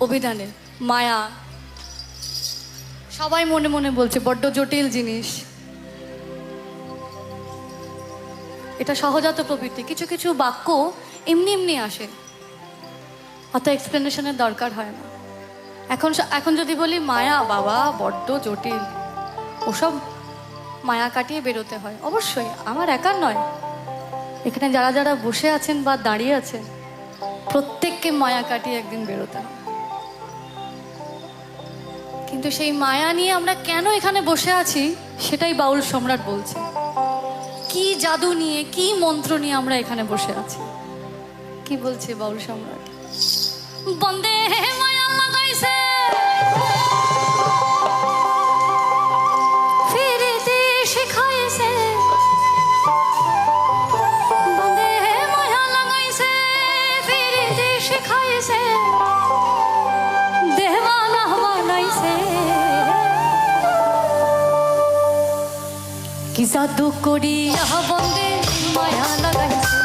অভিধানে মায়া সবাই মনে মনে বলছে বড্ড জটিল জিনিস, এটা সহজাত প্রবৃত্তি। কিছু কিছু বাক্য এমনি এমনি আসে, অত এক্সপ্লেনেশনের দরকার হয় না। এখন যদি বলি মায়া, বাবা বড্ড জটিল, ওসব মায়া কাটিয়ে বেরোতে হয়। অবশ্যই আমার একার নয়, এখানে যারা যারা বসে আছেন বা দাঁড়িয়ে আছেন প্রত্যেককে মায়া কাটিয়ে একদিন বেরোতে হয়। কিন্তু সেই মায়া নিয়ে আমরা কেন এখানে বসে আছি সেটাই বাউল সম্রাট বলছে। কি জাদু নিয়ে, কি মন্ত্র নিয়ে আমরা এখানে বসে আছি, কি বলছে বাউল সম্রাট? বন্দে মায়া লাগাইছে ফিরিতে শিখাইছে, বন্দে মায়া লাগাইছে ফিরিতে শিখাইছে, দেওয়ানা বানাইছে। কি জাদু করিয়া বন্দে মায়া লাগাইছে,